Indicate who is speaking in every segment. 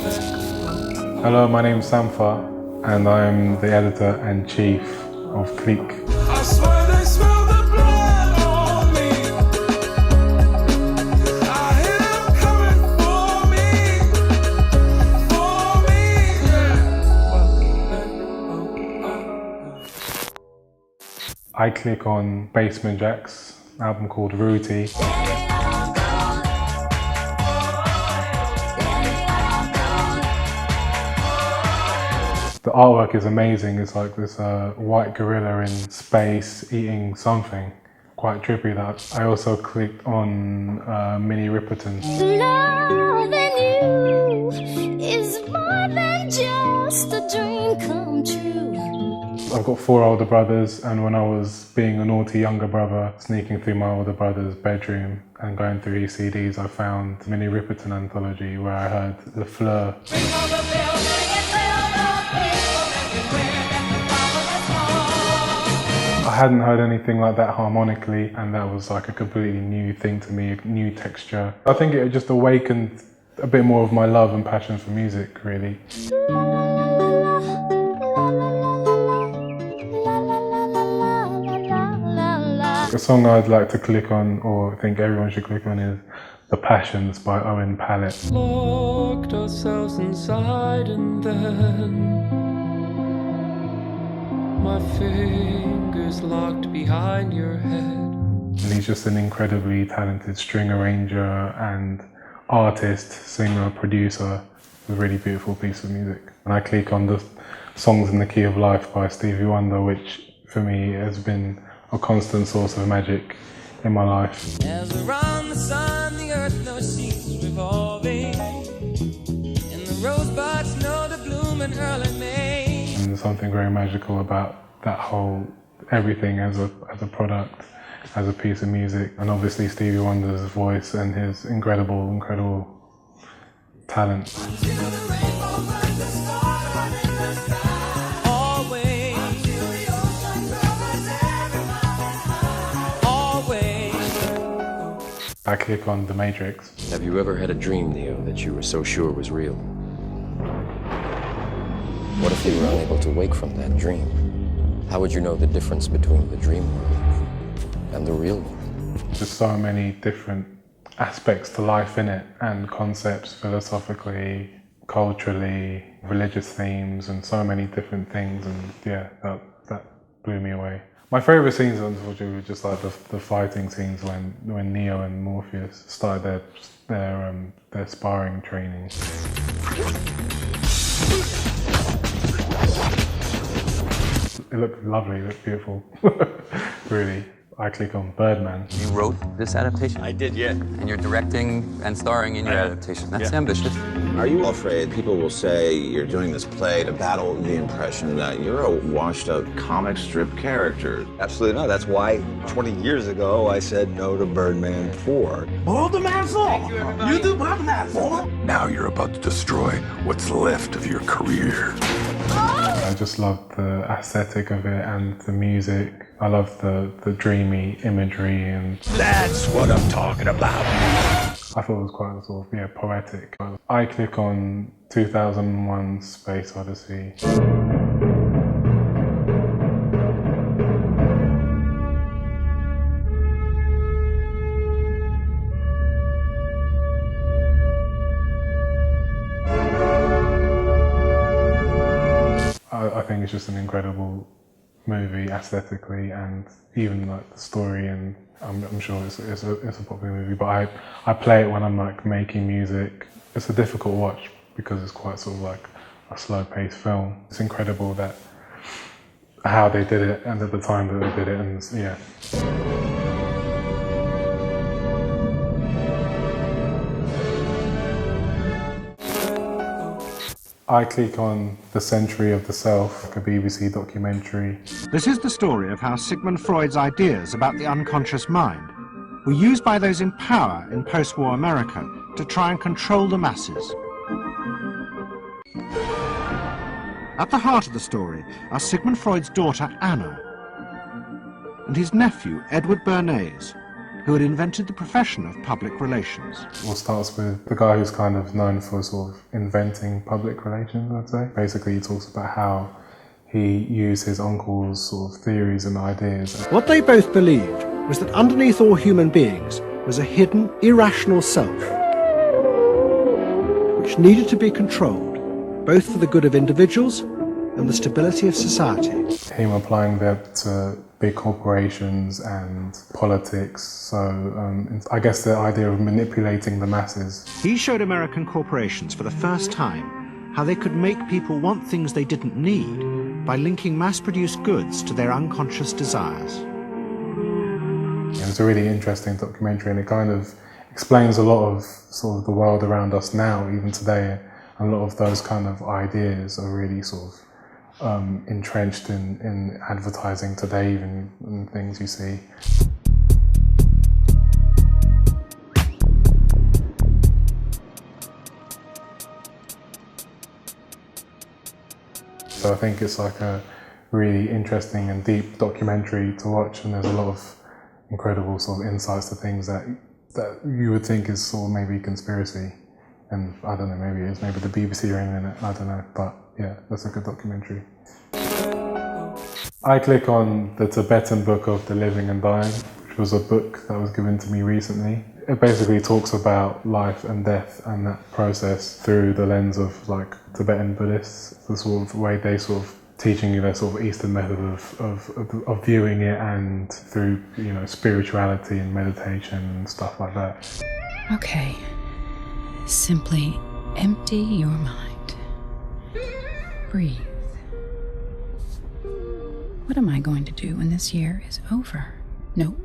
Speaker 1: Hello, my name's Sampha, and I'm the editor-in-chief of Clique.
Speaker 2: I swear they smell the blood on me. I hear them coming for me.
Speaker 1: I click on Basement Jaxx's album called Rooty. The artwork is amazing. It's like this white gorilla in space eating something. Quite trippy that. I also clicked on Minnie Riperton.
Speaker 3: Loving you is more than just a dream come true.
Speaker 1: I've got 4 older brothers, and when I was being a naughty younger brother, sneaking through my older brother's bedroom and going through his CDs, I found Minnie Riperton anthology where I heard Le Fleur. I hadn't heard anything like that harmonically, and that was like a completely new thing to me, a new texture. I think it just awakened a bit more of my love and passion for music, really. A song I'd like to click on, or think everyone should click on, is The Passions by Owen Pallett.
Speaker 2: Locked ourselves inside and then my fingers locked behind your head.
Speaker 1: And he's just an incredibly talented string arranger and artist, singer, producer, with a really beautiful piece of music. And I click on the Songs in the Key of Life by Stevie Wonder, which for me has been a constant source of magic in my life.
Speaker 2: As around the sun, the earth knows she's revolving, and the rosebuds know to bloom in early May.
Speaker 1: And there's something very magical about that whole everything as a product, as a piece of music. And obviously Stevie Wonder's voice and his incredible talent. I click on The Matrix.
Speaker 4: Have you ever had a dream, Neo, that you were so sure was real? What if you were unable to wake from that dream? How would you know the difference between the dream world and the real world?
Speaker 1: There's so many different aspects to life in it, and concepts philosophically, culturally, religious themes, and so many different things, and yeah, that blew me away. My favourite scenes, unfortunately, were just like the fighting scenes when Neo and Morpheus started their sparring training. It looked lovely, it looked beautiful, really. I click on Birdman.
Speaker 5: You wrote this adaptation?
Speaker 6: I did, yeah.
Speaker 5: And you're directing and starring in your adaptation. That's ambitious.
Speaker 6: Are you afraid people will say you're doing this play to battle the impression that you're a washed-up comic strip character?
Speaker 7: Absolutely not. That's why 20 years ago I said no to Birdman 4.
Speaker 8: Hold the man's law. You do Birdman 4.
Speaker 9: Now you're about to destroy what's left of your career.
Speaker 1: I just loved the aesthetic of it and the music. I loved the dreamy imagery, and
Speaker 9: That's what I'm talking about.
Speaker 1: I thought it was quite sort of poetic. I click on 2001: Space Odyssey. I think it's just an incredible movie aesthetically, and even like the story, and I'm sure it's a popular movie, but I play it when I'm like making music. It's a difficult watch because it's quite sort of like a slow-paced film. It's incredible that how they did it and at the time that they did it, and yeah. I click on The Century of the Self, a BBC documentary.
Speaker 10: This is the story of how Sigmund Freud's ideas about the unconscious mind were used by those in power in post-war America to try and control the masses. At the heart of the story are Sigmund Freud's daughter Anna and his nephew Edward Bernays, who had invented the profession of public relations.
Speaker 1: It all starts with the guy who's kind of known for sort of inventing public relations, I'd say. Basically, he talks about how he used his uncle's sort of theories and ideas.
Speaker 10: What they both believed was that underneath all human beings was a hidden, irrational self, which needed to be controlled, both for the good of individuals and the stability of society.
Speaker 1: Him applying that to big corporations and politics, so I guess the idea of manipulating the masses.
Speaker 10: He showed American corporations for the first time how they could make people want things they didn't need by linking mass-produced goods to their unconscious desires.
Speaker 1: It's a really interesting documentary, and it kind of explains a lot of sort of the world around us now, even today, and a lot of those kind of ideas are really sort of entrenched in advertising today, even in things you see. So I think it's like a really interesting and deep documentary to watch, and there's a lot of incredible sort of insights to things that you would think is sort of maybe conspiracy, and I don't know, maybe it is, maybe the BBC are in it, I don't know, but yeah, that's a good documentary. I click on the Tibetan book of the living and dying, which was a book that was given to me recently. It basically talks about life and death and that process through the lens of like Tibetan Buddhists, the sort of way they sort of teaching you their sort of Eastern method of viewing it, and through, you know, spirituality and meditation and stuff like that.
Speaker 11: Okay, simply empty your mind. Breathe. What am I going to do when this year is over? No,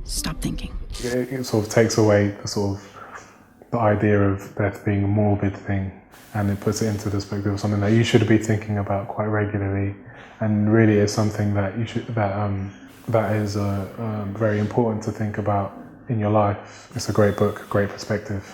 Speaker 11: stop thinking.
Speaker 1: It sort of takes away the idea of death being a morbid thing, and it puts it into the perspective of something that you should be thinking about quite regularly, and really is something that you should that is very important to think about in your life. It's a great book, great perspective.